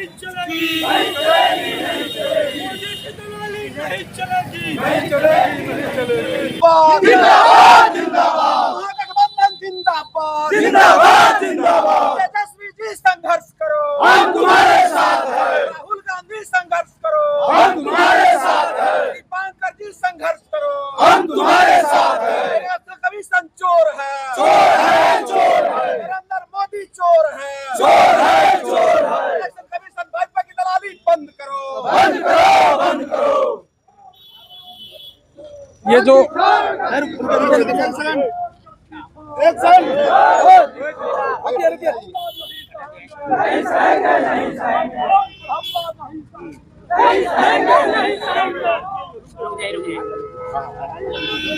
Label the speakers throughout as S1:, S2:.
S1: नहीं चलेगी, नहीं चलेगी, नहीं चलेगी। मोदी की दलाली नहीं चलेगी, नहीं चलेगी, नहीं चलेगी।
S2: जिंदाबाद जिंदाबाद महागठबंधन जिंदाबाद
S1: जिंदाबाद जिंदाबाद।
S2: तेजस्वी जी संघर्ष करो,
S1: हम तुम्हारे साथ हैं,
S2: राहुल गांधी संघर्ष करो,
S1: हम तुम्हारे साथ हैं,
S2: दीपांकर जी संघर्ष करो,
S1: हम तुम्हारे साथ हैं।
S2: इलेक्शन कमीशन चोर है,
S1: चोर है, चोर है,
S2: नरेंद्र मोदी चोर है,
S1: चोर है, चोर है।
S2: इलेक्शन कमीशन भाजपा की दलाली बंद करो,
S1: बंद करो, बंद करो।
S3: ये जो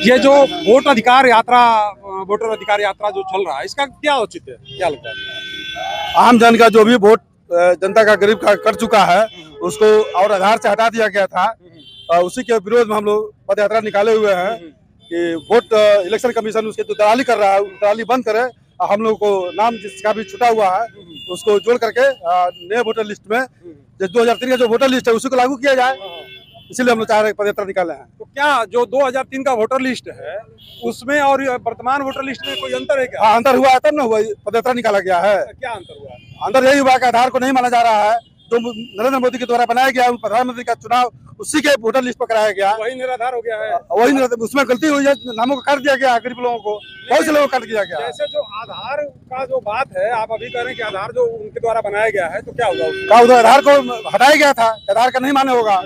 S3: ये जो वोटर अधिकार यात्रा जो चल रहा है, इसका क्या औचित्य है, क्या लगता है?
S4: आम जन का जो भी वोट जनता का गरीब का कर चुका है उसको और आधार से हटा दिया गया था। उसी के विरोध में हम लोग पद यात्रा निकाले हुए हैं कि वोट इलेक्शन कमीशन उसके जो दलाली कर रहा है दलाली बंद करे। हम लोग को नाम जिसका भी छुटा हुआ है उसको जोड़ करके नए वोटर लिस्ट में जो 2003 का जो वोटर लिस्ट है उसी को लागू किया जाए, इसीलिए हम लोग चाह रहे पद यात्रा निकाले हैं।
S3: तो क्या जो 2003 का वोटर लिस्ट है उसमें और वर्तमान वोटर लिस्ट में कोई अंतर है क्या?
S4: हाँ, अंतर हुआ है तब ना हुआ पद यात्रा निकाला गया है।
S3: क्या अंतर हुआ?
S4: अंदर यही हुआ कि आधार को नहीं माना जा रहा है, जो नरेंद्र मोदी के द्वारा बनाया गया प्रधानमंत्री का चुनाव उसी के वोटर लिस्ट पर कराया गया,
S3: वही निराधार हो गया है।
S4: वही उसमें गलती हुई है, नामों को काट दिया गया गरीब लोगों को, बहुत से लोगों को काट दिया गया।
S3: जैसे जो आधार का जो बात है, आप अभी कह रहे हैं कि आधार जो उनके द्वारा बनाया गया है, तो क्या होगा उसका?
S4: उधर आधार को हटाया गया था, आधार का नहीं माने होगा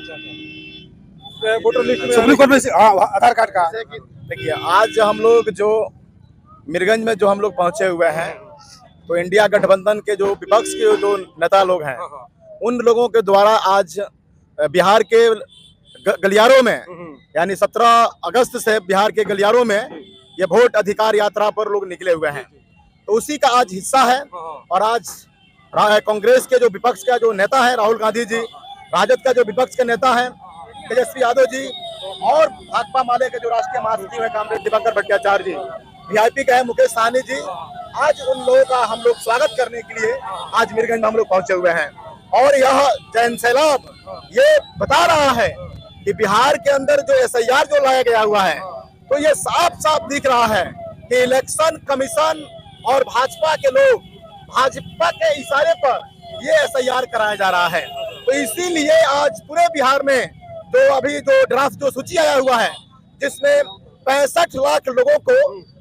S3: वोटर लिस्ट में
S4: सुप्रीम कोर्ट में। हाँ, आधार कार्ड का
S5: देखिए, आज हम लोग जो मीरगंज में जो हम लोग पहुंचे हुए हैं, तो इंडिया गठबंधन के जो विपक्ष के जो नेता लोग हैं उन लोगों के द्वारा आज बिहार के गलियारों में यानी 17 अगस्त से बिहार के गलियारों में ये वोट अधिकार यात्रा पर लोग निकले हुए हैं, तो उसी का आज हिस्सा है। और आज कांग्रेस के जो विपक्ष का जो नेता है राहुल गांधी जी, राजद का जो विपक्ष के नेता है तेजस्वी यादव जी, और भाकपा माले के जो राष्ट्रीय महासचिव है कामरेड दिवाकर भट्टाचार्य जी, वीआईपी का है मुकेश सहनी जी, आज उन लोगों का हम लोग स्वागत करने के लिए आज मीरगंज में हम लोग पहुंचे हुए हैं। और यह जन सैलाब ये बता रहा है कि बिहार के अंदर जो एसआईआर जो लाया गया हुआ है, तो ये साफ साफ दिख रहा है कि इलेक्शन कमीशन और भाजपा के लोग भाजपा के इशारे पर ये एसआईआर कराया जा रहा है। तो इसीलिए आज पूरे बिहार में जो अभी जो ड्राफ्ट जो सूची आया हुआ है जिसमें 65 लाख लोगों को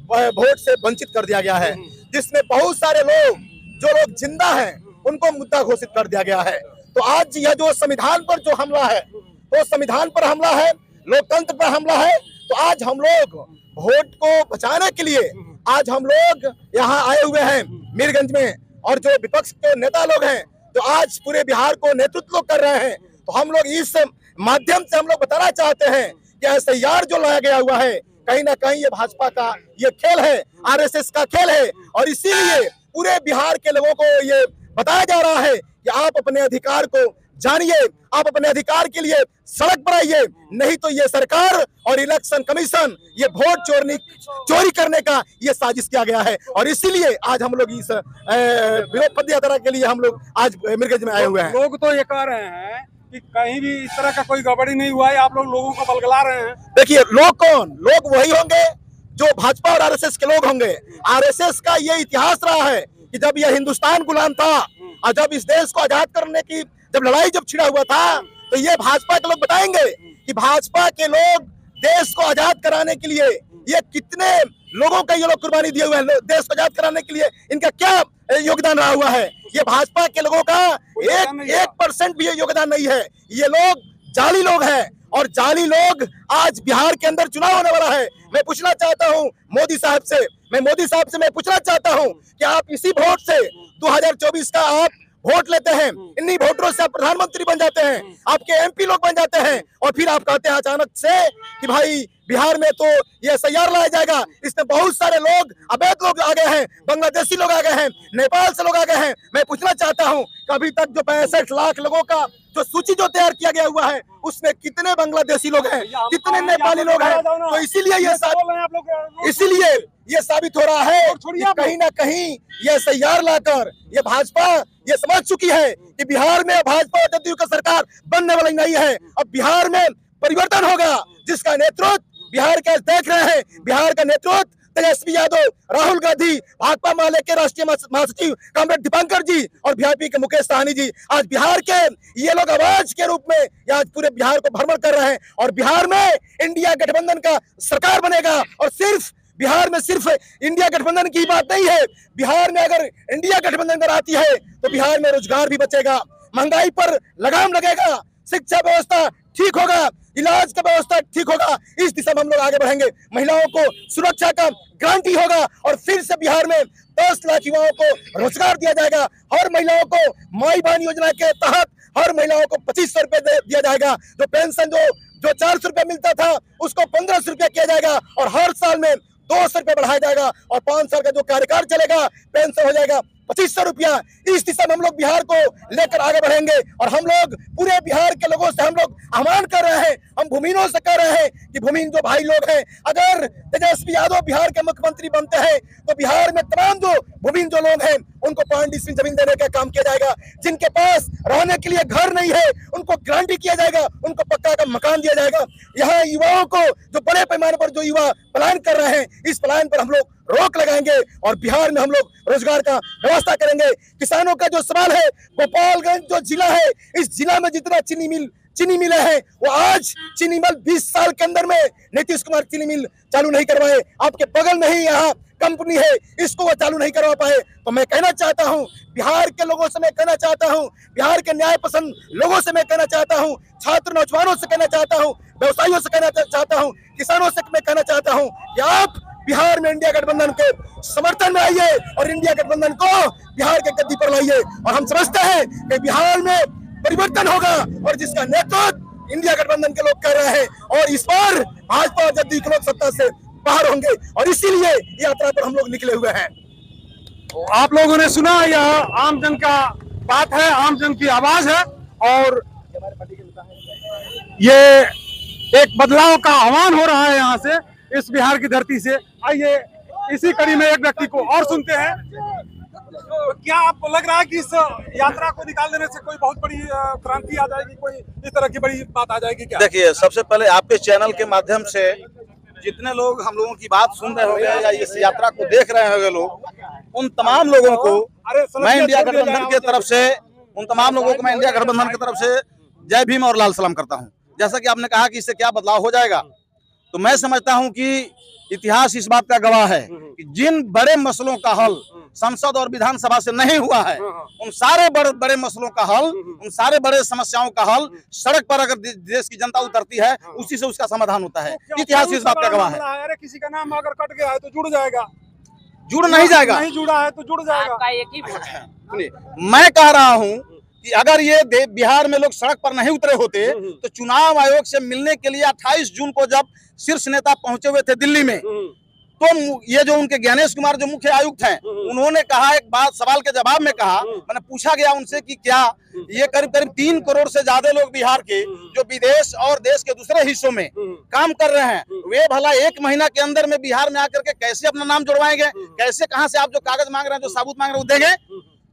S5: वोट से वंचित कर दिया गया है, जिसमें बहुत सारे लोग जो लोग जिंदा हैं उनको मुद्दा घोषित कर दिया गया है। तो आज यह जो संविधान पर जो हमला है, तो संविधान पर हमला है, लोकतंत्र पर हमला है। तो आज हम लोग वोट को बचाने के लिए आज हम लोग यहाँ आए हुए हैं मीरगंज में, और जो विपक्ष के नेता लोग हैं जो आज पूरे बिहार को नेतृत्व कर रहे हैं, तो हम लोग इस माध्यम से हम लोग बताना चाहते हैं कि एसआईआर जो लाया गया हुआ है कहीं ना कहीं ये भाजपा का ये खेल है, आरएसएस का खेल है। और इसीलिए पूरे बिहार के लोगों को ये बताया जा रहा है कि आप अपने अधिकार को जानिए, आप अपने अधिकार के लिए सड़क पर आइए, नहीं तो ये सरकार और इलेक्शन कमीशन ये वोट चोरी करने का ये साजिश किया गया है। और इसीलिए आज हम लोग इस विरोध पद यात्रा के लिए हम लोग आज मीरगंज में आए हुए हैं।
S3: लोग तो ये कह रहे हैं कि कहीं भी इस तरह का कोई गड़बड़ी नहीं हुआ है, आप लोग लोगों को बलगला रहे हैं।
S5: देखिए, लोग कौन? लोग वही होंगे जो भाजपा और आरएसएस के लोग होंगे। आरएसएस का ये इतिहास रहा है कि जब यह हिंदुस्तान गुलाम था और जब इस देश को आजाद करने की जब लड़ाई जब छिड़ा हुआ था, तो ये भाजपा के लोग बताएंगे कि भाजपा के लोग देश को आजाद कराने के लिए ये कितने लोगों का ये लोग कुर्बानी दिए हुए हैं। देश को आजाद कराने के लिए इनका क्या योगदान रहा हुआ है? ये भाजपा के लोगों का 1% भी योगदान नहीं है। ये लोग जाली लोग हैं, और जाली लोग आज बिहार के अंदर चुनाव होने वाला है। मैं पूछना चाहता हूं मोदी साहब से, मैं पूछना चाहता हूं कि आप इसी वोट से 2024 का आप वोट लेते हैं, इन्हीं वोटरों से आप प्रधानमंत्री बन जाते हैं, आपके एमपी लोग बन जाते हैं, और फिर आप कहते हैं अचानक से कि भाई बिहार में तो ये SIR लाया जाएगा। इसमें बहुत सारे लोग अवैध लोग आ गए हैं, बांग्लादेशी लोग आ गए हैं, नेपाल से लोग आ गए हैं। मैं पूछना चाहता हूं कि अभी तक जो 65 लाख लोगों का जो सूची जो तैयार किया गया हुआ है उसमें कितने बांग्लादेशी लोग हैं, कितने नेपाली लोग हैं। तो इसीलिए ये साबित हो रहा है कि कहीं ना कहीं ये SIR लाकर ये भाजपा ये समझ चुकी है कि बिहार में भाजपा और जदयू की सरकार बनने वाली नहीं है। अब बिहार में परिवर्तन होगा, जिसका नेतृत्व बिहार के देख रहे हैं। बिहार का नेतृत्व तेजस्वी यादव, राहुल गांधी, भाकपा माले के राष्ट्रीय महासचिव कॉमरेड दीपांकर जी और वीआईपी के मुकेश सहनी जी आज बिहार के ये लोग आवाज के रूप में आज पूरे बिहार को भ्रमण कर रहे हैं। और बिहार में इंडिया गठबंधन का सरकार बनेगा। और सिर्फ बिहार में सिर्फ इंडिया गठबंधन की बात नहीं है, बिहार में अगर इंडिया गठबंधन अगर आती है तो बिहार में रोजगार भी बचेगा, महंगाई पर लगाम लगेगा, शिक्षा व्यवस्था ठीक होगा, इलाज का व्यवस्था ठीक होगा। इस दिशा में हम लोग आगे बढ़ेंगे। महिलाओं को सुरक्षा का गारंटी होगा और फिर से बिहार में 10 लाख युवाओं को रोजगार दिया जाएगा। हर महिलाओं को माई बहन योजना के तहत हर महिलाओं को 2500 रुपए दिया जाएगा। जो पेंशन जो 400 रुपए मिलता था उसको 1500 रुपए किया जाएगा और हर साल में 200 रुपए बढ़ाया जाएगा और 5 साल का जो कार्यकाल चलेगा पेंशन हो जाएगा 2500 रुपया। इस दिशा में हम लोग बिहार को लेकर आगे बढ़ेंगे और हम लोग पूरे बिहार के लोगों से हम लोग आह्वान कर रहे हैं, हम भूमिहीनों से कह रहे हैं कि भूमिहीन जो भाई लोग हैं, अगर तेजस्वी यादव बिहार के मुख्यमंत्री बनते हैं तो बिहार में तमाम जो भूमिहीन जो लोग हैं उनको 5 डिसमिल जमीन देने का काम किया जाएगा। जिनके पास रहने के लिए घर नहीं है उनको गारंटी किया जाएगा, उनको पक्का का मकान दिया जाएगा। यहाँ युवाओं को जो बड़े पैमाने पर जो युवा पलायन कर रहे हैं इस पलायन पर हम लोग रोक लगाएंगे और बिहार में हम लोग रोजगार का व्यवस्था करेंगे। किसानों का जो सवाल है, गोपालगंज जो जिला है इस जिला में जितना चीनी मिले हैं वो आज चीनी मिल 20 साल के अंदर में नीतीश कुमार चीनी मिल चालू नहीं करवाए। आपके बगल में ही यहाँ कंपनी है, इसको वो चालू नहीं करवा पाए। तो मैं कहना चाहता हूँ बिहार के लोगों से, मैं कहना चाहता हूँ बिहार के न्याय पसंद लोगों से, मैं कहना चाहता हूँ छात्र नौजवानों से कहना चाहता हूँ, व्यवसायियों से कहना चाहता हूँ, किसानों से मैं कहना चाहता हूँ कि आप बिहार में इंडिया गठबंधन के समर्थन में आइए और इंडिया गठबंधन को बिहार के गद्दी पर लाइए। और हम समझते हैं कि बिहार में परिवर्तन होगा और जिसका नेतृत्व इंडिया गठबंधन के लोग कर रहे हैं और इस बार भाजपा और जदयू के लोग सत्ता से बाहर होंगे और इसीलिए यात्रा पर हम लोग निकले हुए हैं।
S3: तो आप लोगों ने सुना, यह आम जन का बात है, आम जन की आवाज है और ये एक बदलाव का आह्वान हो रहा है यहाँ से, इस बिहार की धरती से। आइए इसी कड़ी में एक व्यक्ति को और सुनते हैं। तो क्या आपको लग रहा है कि इस यात्रा को निकाल देने से कोई बहुत बड़ी क्रांति आ जाएगी, कोई इस तरह की बड़ी बात आ जाएगी क्या?
S5: देखिए, सबसे पहले आपके चैनल के माध्यम से जितने लोग हम लोगों की बात सुन रहे होंगे या इस यात्रा को देख रहे होंगे लोग, उन तमाम लोगों को मैं इंडिया गठबंधन की तरफ से जय भीम और लाल सलाम करता हूं। जैसा कि आपने कहा कि इससे क्या बदलाव हो जाएगा, तो मैं समझता हूं कि इतिहास इस बात का गवाह है कि जिन बड़े मसलों का हल संसद और विधानसभा से नहीं हुआ है, उन सारे बड़े मसलों का हल, उन सारे बड़े समस्याओं का हल सड़क पर अगर देश की जनता उतरती है उसी से उसका समाधान होता है। इतिहास इस बात का गवाह है।
S3: अरे किसी का नाम अगर कट गया है तो जुड़ जाएगा,
S5: जुड़ नहीं जाएगा,
S3: नहीं जुड़ा है तो जुड़ जाएगा।
S1: आपका एक ही वोट है।
S5: मैं कह रहा हूं कि अगर ये बिहार में लोग सड़क पर नहीं उतरे होते तो चुनाव आयोग से मिलने के लिए 28 जून को जब शीर्ष नेता पहुंचे हुए थे दिल्ली में, तो ये जो उनके ज्ञानेश कुमार जो मुख्य आयुक्त हैं, उन्होंने कहा एक बात, सवाल के जवाब में कहा, मैंने पूछा गया उनसे कि क्या ये करीब 3 करोड़ से ज्यादा लोग बिहार के जो विदेश और देश के दूसरे हिस्सों में काम कर रहे हैं, वे भला 1 महीना के अंदर में बिहार में आकर के कैसे अपना नाम जुड़वाएंगे, कैसे कहां से आप जो कागज मांग रहे हैं, जो साबुत मांग रहे हैं, वो देंगे?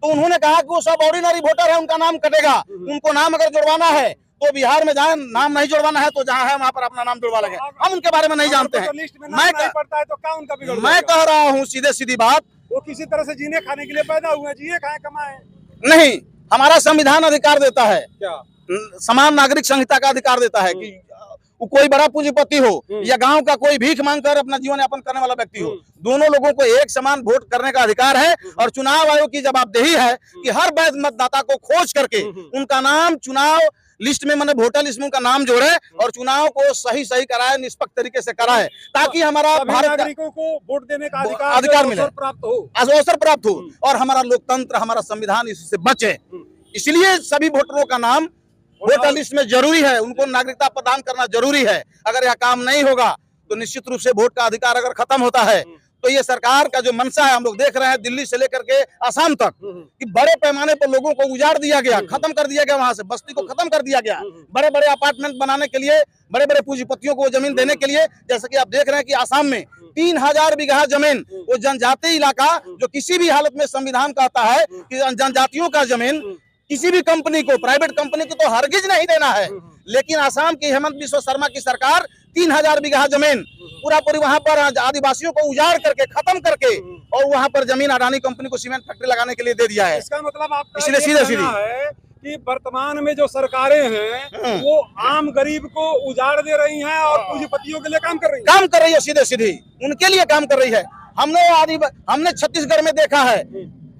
S5: तो उन्होंने कहा कि वो सब ऑर्डिनरी वोटर है, उनका नाम कटेगा, उनको नाम अगर जुड़वाना है तो बिहार में जाए, नाम नहीं जुड़वाना है तो जहां है वहां पर अपना नाम जुड़वा लेंगे। हम उनके बारे में नहीं जानते हैं। मैं कह रहा हूं सीधे सीधी बात,
S3: वो किसी तरह से जीने खाने के लिए पैदा हुए, जिए खाए कमाए
S5: नहीं, हमारा संविधान अधिकार देता है,
S3: क्या
S5: समान नागरिक संहिता का अधिकार देता है कि कोई बड़ा पूंजीपति हो या गांव का कोई भीख मांगकर अपना जीवन यापन करने वाला व्यक्ति हो, दोनों लोगों को एक समान वोट करने का अधिकार है। और चुनाव आयोग की जवाबदेही है कि हर वैध मतदाता को खोज करके उनका नाम चुनाव लिस्ट में, मैंने वोटर लिस्ट में उनका नाम जोड़े और चुनाव को सही कराए, निष्पक्ष तरीके से कराए, ताकि हमारा भारत नागरिकों को वोट देने का अधिकार मिले, अवसर प्राप्त हो और हमारा लोकतंत्र, हमारा संविधान इससे बचे। इसलिए सभी वोटरों का नाम वोटर लिस्ट में जरूरी है, उनको नागरिकता प्रदान करना जरूरी है। अगर यह काम नहीं होगा तो निश्चित रूप से वोट का अधिकार अगर खत्म होता है तो ये सरकार का जो मंशा है हम लोग देख रहे हैं दिल्ली से लेकर के आसाम तक कि बड़े पैमाने पर लोगों को उजाड़ दिया गया, खत्म कर दिया गया, वहां से बस्ती को खत्म कर दिया गया, बड़े बड़े अपार्टमेंट बनाने के लिए, बड़े बड़े पूंजीपतियों को जमीन देने के लिए। जैसे कि आप देख रहे हैं कि आसाम में 3000 बीघा जमीन, वो जनजातीय इलाका जो किसी भी हालत में संविधान कहता है कि जनजातियों का जमीन किसी भी कंपनी को, प्राइवेट कंपनी को तो हरगिज नहीं देना है, लेकिन आसाम की हेमंत बिस्वा शर्मा की सरकार 3000 बीघा जमीन पूरा पूरी वहां पर आदिवासियों को उजाड़ करके, खत्म करके, और वहां पर जमीन अडानी कंपनी को सीमेंट फैक्ट्री लगाने के लिए दे दिया है।
S3: इसका मतलब आपका
S5: इसलिए
S3: ये
S5: सीधे
S3: कहना है कि वर्तमान में जो सरकारें हैं वो आम गरीब को उजाड़ दे रही हैं और पूंजीपतियों के लिए काम कर रही है,
S5: सीधे सीधे उनके लिए काम कर रही है। हमने छत्तीसगढ़ में देखा है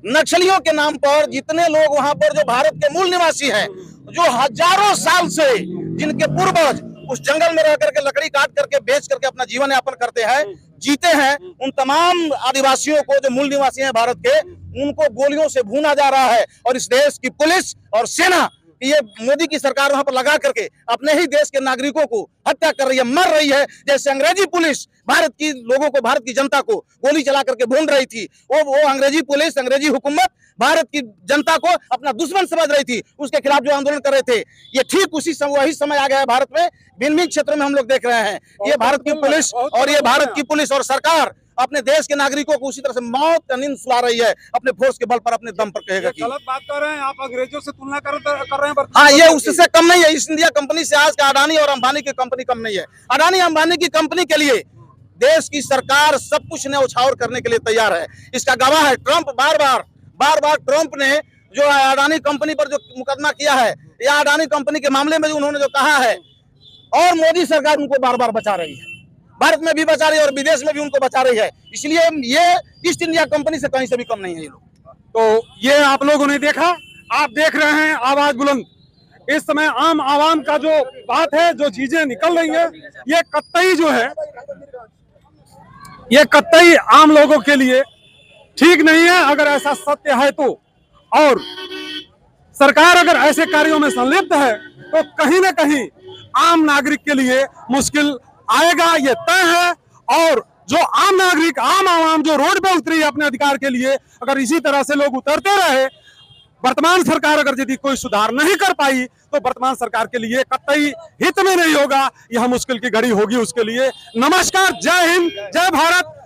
S5: नक्सलियों के नाम पर जितने लोग वहां पर जो भारत के मूल निवासी हैं, जो हजारों साल से जिनके पूर्वज उस जंगल में रह करके लकड़ी काट करके बेच करके अपना जीवन यापन करते हैं, जीते हैं, उन तमाम आदिवासियों को जो मूल निवासी हैं भारत के, उनको गोलियों से भूना जा रहा है। और इस देश की पुलिस और सेना, ये मोदी की सरकार वहां पर लगा करके अपने ही देश के नागरिकों को हत्या कर रही है, मर रही है। जैसे अंग्रेजी पुलिस भारत की लोगों को, भारत की जनता को गोली चला करके भून रही थी, वो अंग्रेजी पुलिस, अंग्रेजी हुकूमत भारत की जनता को अपना दुश्मन समझ रही थी, उसके खिलाफ जो आंदोलन कर रहे थे, ये ठीक वही समय आ गया है भारत में। भिन्न भिन्न क्षेत्रों में हम लोग देख रहे हैं ये भारत की पुलिस और ये भारत की पुलिस और सरकार अपने देश के नागरिकों को उसी तरह से मौत का नींद सुला रही है, अपने फोर्स के बल पर, अपने दम पर कहेगा कि
S3: गलत बात कर रहे हैं आप, अंग्रेजों से तुलना कर रहे हैं।
S5: हाँ, ये उससे कम नहीं है। ईस्ट इंडिया कंपनी से आज का अडानी और अंबानी की कंपनी कम नहीं है। अडानी अंबानी की कंपनी के लिए देश की सरकार सब कुछ न्यौछावर करने के लिए तैयार है। इसका गवाह है ट्रंप। बार बार ट्रंप ने जो अडानी कंपनी पर जो मुकदमा किया है, या अडानी कंपनी के मामले में उन्होंने जो कहा है, और मोदी सरकार उनको बार बार बचा रही है, भारत में भी बचा रही है और विदेश में भी उनको बचा रही है। इसलिए ये ईस्ट इंडिया कंपनी से कहीं से भी कम नहीं है ये लोग।
S3: तो ये आप लोगों ने देखा, आप देख रहे हैं आवाज बुलंद। इस समय आम आवाम का जो बात है, जो चीजें निकल रही है, ये कतई जो है, ये कतई आम लोगों के लिए ठीक नहीं है अगर ऐसा सत्य है तो। और सरकार अगर ऐसे कार्यों में संलिप्त है तो कहीं ना कहीं आम नागरिक के लिए मुश्किल आएगा, ये तय है। और जो आम नागरिक, आम आवाम जो रोड पे उतरी है अपने अधिकार के लिए, अगर इसी तरह से लोग उतरते रहे, वर्तमान सरकार अगर यदि कोई सुधार नहीं कर पाई तो वर्तमान सरकार के लिए कतई हित में नहीं होगा, यह मुश्किल की घड़ी होगी उसके लिए। नमस्कार, जय हिंद, जय भारत।